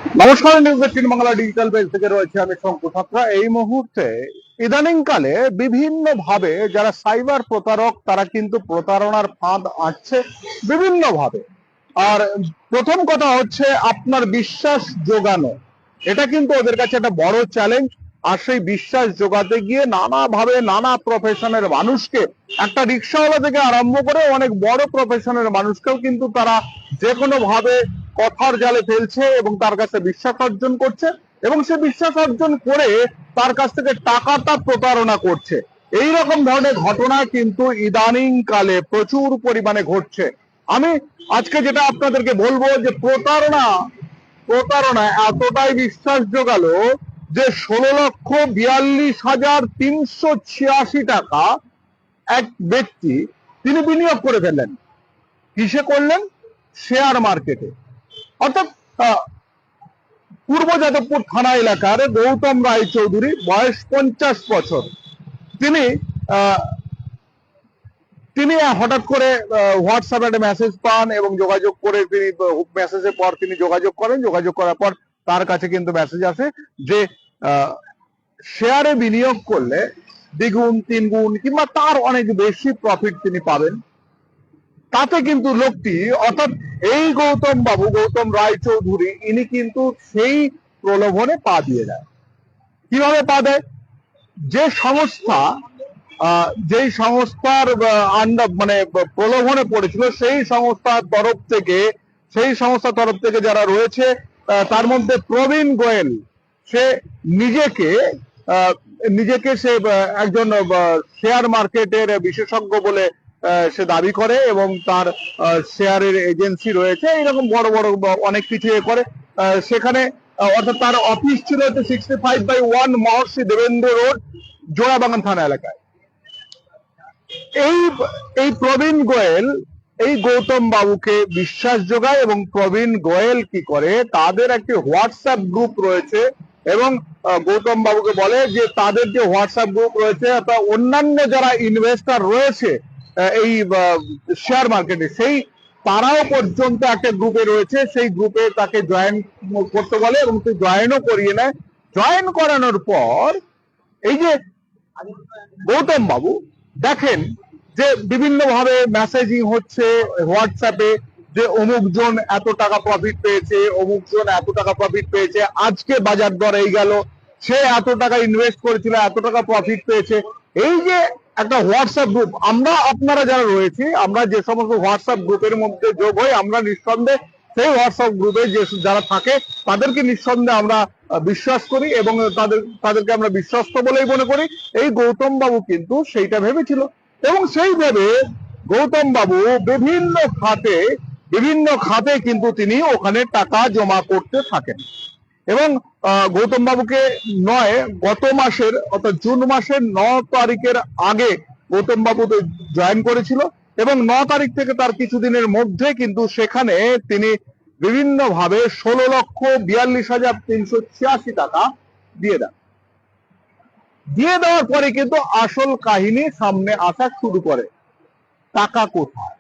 নমস্কার, news 18 Bangla digital page থেকে রয়েছে আমি শঙ্কু ছাত্রা। এই মুহূর্তে ইদানিংকালে বিভিন্ন ভাবে যারা সাইবার প্রতারক তারা কিন্তু প্রতারণার ফাঁদ আঁটছে বিভিন্ন ভাবে। আর প্রথম কথা হচ্ছে আপনার বিশ্বাস জোগানো, এটা কিন্তু ওদের কাছে একটা বড় চ্যালেঞ্জ। আর সেই বিশ্বাস জোগাতে গিয়ে নানা ভাবে নানা প্রফেশনের মানুষকে, একটা রিক্সাওয়ালা থেকে আরম্ভ করে অনেক বড় প্রফেশনের মানুষকেও কিন্তু তারা যে কোনো ভাবে কথার জালে ফেলছে এবং তার কাছে বিশ্বাস অর্জন করছে, এবং সে বিশ্বাস অর্জন করে তার কাছ থেকে টাকাটা প্রতারণা করছে। এই রকম ধরনের ঘটনা কিন্তু ইদানিং কালে প্রচুর পরিমাণে ঘটছে। আমি আজকে যেটা আপনাদেরকে বলবো যে প্রতারণা প্রতারণা এতটাই বিশ্বাস জোগালো যে 16,42,386 টাকা এক ব্যক্তি তিনি বিনিয়োগ করে ফেললেন। কিসে করলেন? শেয়ার মার্কেটে। অর্থাৎ পূর্ব যাদবপুর থানা এলাকার গৌতম রায়চৌধুরী, বয়স 50 বছর। তিনি তিনি হঠাৎ করে হোয়াটসঅ্যাপে একটা মেসেজ পান এবং যোগাযোগ করে তিনি মেসেজের পর তিনি যোগাযোগ করেন। যোগাযোগ করার পর তার কাছে কিন্তু মেসেজ আসে যে শেয়ারে বিনিয়োগ করলে দ্বিগুণ, তিনগুণ কিংবা তার অনেক বেশি প্রফিট তিনি পাবেন। তাতে কিন্তু লোকটি, অর্থাৎ এই গৌতম রায়চৌধুরী, ইনি কিন্তু সেই প্রলোভনে পা দিয়ে দেয়। কিভাবে পা দেয়? যে সংস্থা যেই সংস্থার মানে প্রলোভনে পড়েছিল সেই সংস্থার তরফ থেকে যারা রয়েছে, তার মধ্যে প্রবীণ গোয়েল, সে নিজেকে সে একজন শেয়ার মার্কেটের বিশেষজ্ঞ বলে সে দাবি করে এবং তার শেয়ারের এজেন্সি রয়েছে, এইরকম বড় বড় অনেক কিছু করে সেখানে। অর্থাৎ তার অফিস ছিল হচ্ছে 65/1 মহর্ষি দেবেন্দ্র রোড, জোড়াবাগান থানা এলাকায়। এই প্রবীণ গোয়েল এই গৌতম বাবুকে বিশ্বাস যোগায় এবং প্রবীণ গোয়েল কি করে, তাদের একটি হোয়াটসঅ্যাপ গ্রুপ রয়েছে এবং গৌতম বাবুকে বলে যে তাদের যে হোয়াটসঅ্যাপ গ্রুপ রয়েছে, অন্যান্য যারা ইনভেস্টর রয়েছে এই শেয়ার মার্কেটে, সেই তারাও পর্যন্ত একটা গ্রুপে রয়েছে, সেই গ্রুপে তাকে জয়েন করতে বলে এবং সে জয়েনও করিয়ে নেয়। জয়েন করানোর পর এই যে গৌতম বাবু দেখেন যে বিভিন্ন ভাবে মেসেজিং হচ্ছে হোয়াটসঅ্যাপে, যে অমুক জন এত টাকা প্রফিট পেয়েছে, অমুক জন এত টাকা প্রফিট পেয়েছে, আজকে বাজার দর এই গেল, সে এত টাকা ইনভেস্ট করেছিল, এত টাকা প্রফিট পেয়েছে। এই যে একটা হোয়াটসঅ্যাপ গ্রুপ, আমরা আপনারা যারা রয়েছি, আমরা যে সমস্ত হোয়াটসঅ্যাপ গ্রুপের মধ্যে যোগ হই, আমরা নিঃসন্দেহে সেই হোয়াটসঅ্যাপ গ্রুপে যে যারা থাকে তাদেরকে নিঃসন্দেহে আমরা বিশ্বাস করি এবং তাদেরকে আমরা বিশ্বস্ত বলেই মনে করি। এই গৌতম বাবু কিন্তু সেইটা ভেবেছিল এবং সেই ভেবে গৌতম বাবু বিভিন্ন খাতে কিন্তু তিনি ওখানে টাকা জমা করতে থাকেন। এবং গৌতম বাবুকে গত মাসের, অর্থাৎ জুন মাসের 9 তারিখের আগে গৌতম বাবু জয়েন করেছিল এবং 9 তারিখ থেকে তার কিছুদিনের মধ্যে কিন্তু সেখানে তিনি বিভিন্ন ভাবে 16,42,386 টাকা দিয়ে দেন। দিয়ে দেওয়ার পরে কিন্তু আসল কাহিনী সামনে আসা শুরু করে। টাকা কোথায়?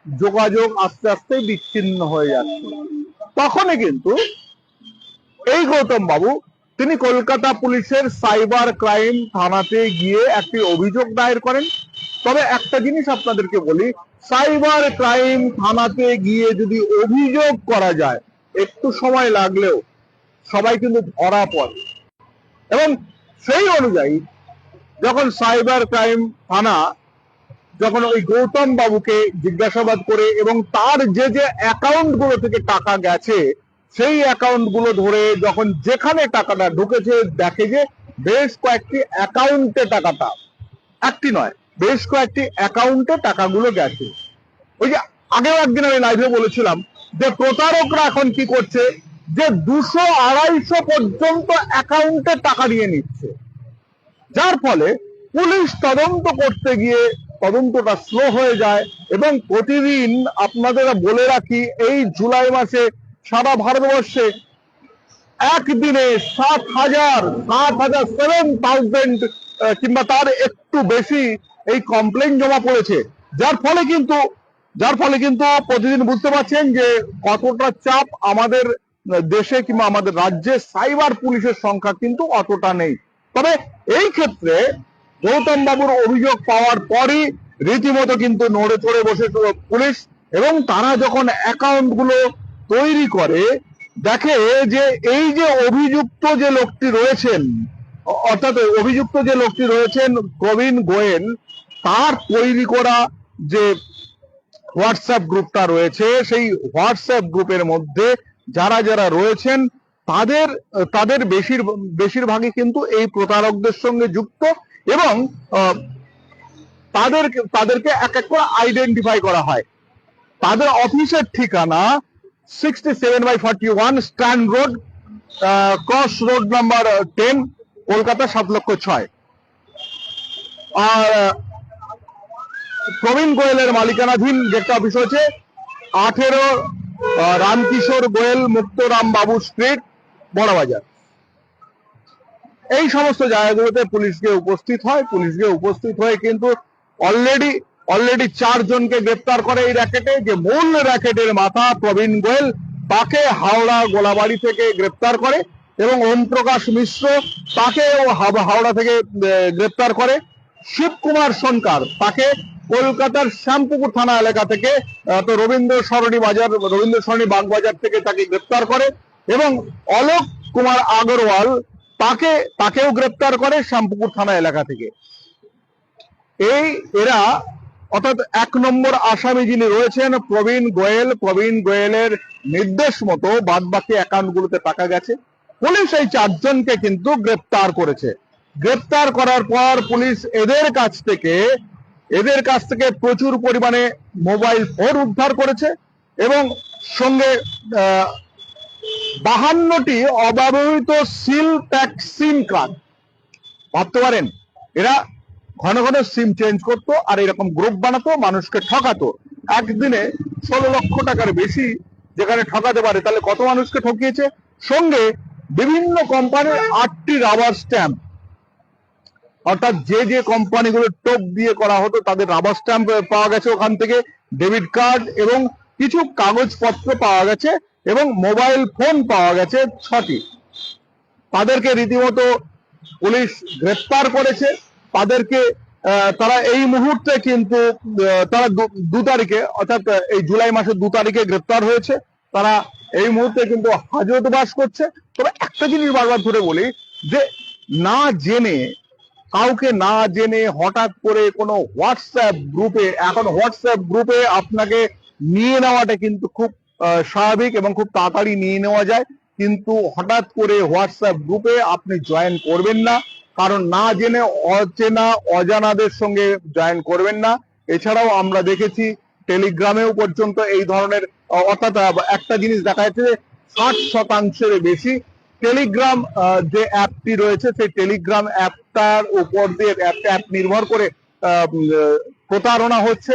যোগাযোগ আস্তে আস্তে বিচ্ছিন্ন হয়ে যাচ্ছে। তখনই কিন্তু এই গৌতম বাবু তিনি কলকাতা পুলিশের সাইবার ক্রাইম থানাতে গিয়ে একটি অভিযোগ দায়ের করেন। তবে একটা জিনিস আপনাদেরকে বলি, সাইবার ক্রাইম থানাতে গিয়ে যদি অভিযোগ করা যায়, একটু সময় লাগলেও সবাই কিন্তু ধরা পড়ে। এবং সেই অনুযায়ী যখন সাইবার ক্রাইম থানা যখন ওই গৌতম বাবুকে জিজ্ঞাসাবাদ করে এবং তার যে যে অ্যাকাউন্ট গুলো থেকে টাকা গেছে সেই অ্যাকাউন্ট গুলো ধরে যখন যেখানে টাকাটা ঢুকেছে, দেখে যে বেশ কয়েকটি অ্যাকাউন্টে টাকাটা, একটি নয় বেশ কয়েকটি অ্যাকাউন্টে টাকাগুলো গেছে। ওই যে আগেও একদিন আমি লাইভে বলেছিলাম যে প্রতারকরা এখন কি করছে, যে 200-250 পর্যন্ত অ্যাকাউন্টে টাকা নিয়ে নিচ্ছে, যার ফলে পুলিশ তদন্ত করতে গিয়ে তদন্তটা স্লো হয়ে যায়। এবং প্রতিদিন আপনাদের বলে রাখি, এই জুলাই মাসে সারা ভারতবর্ষে একদিনে 7,000 কিংবা তার একটু বেশি এই কমপ্লেন জমা পড়েছে, যার ফলে কিন্তু প্রতিদিন বুঝতে পারছেন যে কতটা চাপ আমাদের দেশে কিংবা আমাদের রাজ্যে সাইবার পুলিশের সংখ্যা কিন্তু অতটা নেই। তবে এই ক্ষেত্রে গৌতম বাবুর অভিযোগ পাওয়ার পরই রীতিমতো কিন্তু নড়ে চড়ে বসে পুলিশ, এবং তারা যখন অ্যাকাউন্ট গুলো তৈরি করে দেখে যে এই যে অভিযুক্ত যে লোকটি রয়েছেন, অর্থাৎ অভিযুক্ত যে লোকটি রয়েছেন প্রবীণ গোয়েল, তার তৈরি করা যে হোয়াটসঅ্যাপ গ্রুপটা রয়েছে, সেই হোয়াটসঅ্যাপ গ্রুপের মধ্যে যারা যারা রয়েছেন তাদের তাদের বেশিরভাগই কিন্তু এই প্রতারকদের সঙ্গে যুক্ত, এবং তাদেরকে এক এক করে আইডেন্টিফাই করা হয়। তাদের অফিসের ঠিকানা 67/41 stand road, cross road number 10, Kolkata 7,06,000। আর প্রবীণ গোয়েলের মালিকানাধীন যেটা অফিস হচ্ছে 18 রামকিশোর গোয়েল মুক্তরাম বাবু স্ট্রিট, বড়বাজার। এই সমস্ত জায়গাগুলোতে পুলিশকে উপস্থিত হয়। পুলিশকে উপস্থিত হয়ে কিন্তু অলরেডি 4 জনকে গ্রেপ্তার করে এই র্যাকেটে। যে মূল র্যাকেটের মাথা প্রবীণ গোয়েল, তাকে হাওড়া গোলাবাড়ি থেকে গ্রেপ্তার করে, এবং ওম প্রকাশ মিশ্র তাকেও হাওড়া থেকে গ্রেপ্তার করে। শিবকুমার সরকার তাকে কলকাতার শ্যামপুকুর থানা এলাকা থেকে রবীন্দ্র সরণি বাগবাজার থেকে তাকে গ্রেপ্তার করে, এবং অলোক কুমার আগরওয়াল তাকেও গ্রেপ্তার করে শ্যামপুকুর থানা এলাকা থেকে। এরা অর্থাৎ 1 নম্বর আসামি যিনি রয়েছেন প্রবীণ গোয়েলের নির্দেশ মতো বাদবাকি অ্যাকাউন্টগুলোতে টাকা গেছে। পুলিশ এই 4 জনকে কিন্তু গ্রেপ্তার করেছে। গ্রেপ্তার করার পর পুলিশ এদের কাছ থেকে প্রচুর পরিমাণে মোবাইল ফোন উদ্ধার করেছে, এবং সঙ্গে 52টি অব্যবহৃত সিল প্যাক সিম কার্ড। ভাবতে পারেন, এরা ঘন ঘন সিম চেঞ্জ করতো আর এরকম গ্রুপ বানাতো, মানুষকে ঠকাতো। একদিনে 16 লক্ষ টাকার বেশি যেখানে ঠকাতে পারে, তাহলে কত মানুষকে ঠকিয়েছে। সঙ্গে বিভিন্ন কোম্পানির 8টি রাবার স্ট্যাম্প, অর্থাৎ যে কোম্পানিগুলো টোপ দিয়ে করা হতো তাদের রাবার স্ট্যাম্প পাওয়া গেছে ওখান থেকে, ডেবিট কার্ড এবং কিছু কাগজপত্র পাওয়া গেছে, এবং মোবাইল ফোন পাওয়া গেছে 6টি। তাদেরকে রীতিমতো পুলিশ গ্রেপ্তার করেছে। তাদেরকে তারা এই মুহূর্তে কিন্তু তারা 2 তারিখে, অর্থাৎ এই জুলাই মাসের 2 তারিখে গ্রেপ্তার হয়েছে। তারা এই মুহূর্তে কিন্তু হাজতবাস করছে। তবে একটা জিনিস বারবার ধরে বলি, যে কাউকে না জেনে হঠাৎ করে কোনো হোয়াটসঅ্যাপ গ্রুপে আপনাকে নিয়ে নেওয়াটা কিন্তু খুব স্বাভাবিক, এবং খুব তাড়াতাড়ি নিয়ে নেওয়া যায়। কিন্তু হঠাৎ করে হোয়াটসঅ্যাপ গ্রুপে আপনি জয়েন করবেন না, কারণ না জেনে অজানাদের সঙ্গে জয়েন করবেন না। এছাড়াও আমরা দেখেছি টেলিগ্রামেও পর্যন্ত এই ধরনের, অর্থাৎ একটা জিনিস দেখা যাচ্ছে যে 60% বেশি টেলিগ্রাম যে অ্যাপটি রয়েছে, সেই টেলিগ্রাম অ্যাপটার উপর দিয়ে অ্যাপ নির্ভর করে প্রতারণা হচ্ছে।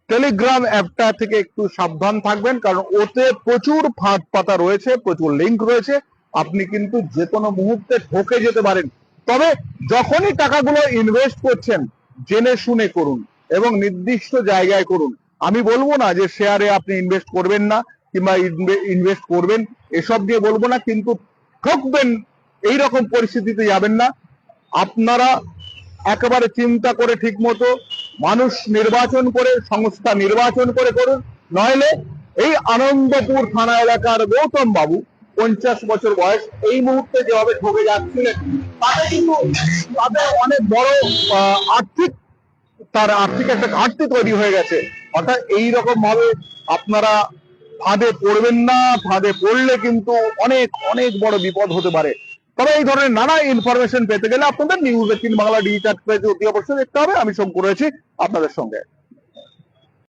টেলিগ্রাম অ্যাপটা থেকে একটু সাবধান থাকবেন, কারণ ওতে প্রচুর ফাঁদ পাতা রয়েছে, প্রচুর লিঙ্ক রয়েছে। আপনি কিন্তু যে কোনো মুহূর্তে ঠকে যেতে পারেন। তবে যখনই টাকাগুলো ইনভেস্ট করছেন, জেনে শুনে করুন এবং নির্দিষ্ট জায়গায় করুন। আমি বলবো না যে শেয়ারে আপনি ইনভেস্ট করবেন না কিংবা ইনভেস্ট করবেন, এসব দিয়ে বলবো না, কিন্তু ঠকবেন এইরকম পরিস্থিতিতে যাবেন না। আপনারা একেবারে চিন্তা করে ঠিক মতো মানুষ নির্বাচন করে, সংস্থা নির্বাচন করে করুন। নইলে এই আনন্দপুর থানা এলাকার গৌতম বাবু, 50 বছর বয়স, এই মুহূর্তে যেভাবে ঠকে যাচ্ছিলেন, তাতে কিন্তু তাদের অনেক বড় আর্থিক একটা ঘাটতি তৈরি হয়ে গেছে। অর্থাৎ এইরকম ভাবে আপনারা ফাঁদে পড়বেন না। ফাঁদে পড়লে কিন্তু অনেক অনেক বড় বিপদ হতে পারে। তবে এই ধরনের নানা ইনফরমেশন পেতে গেলে আপনাদের নিউজ 18 বাংলা ডিজিটাল পেজ অতি অবশ্যই দেখতে হবে। আমি শঙ্কর রয়েছি আপনাদের সঙ্গে।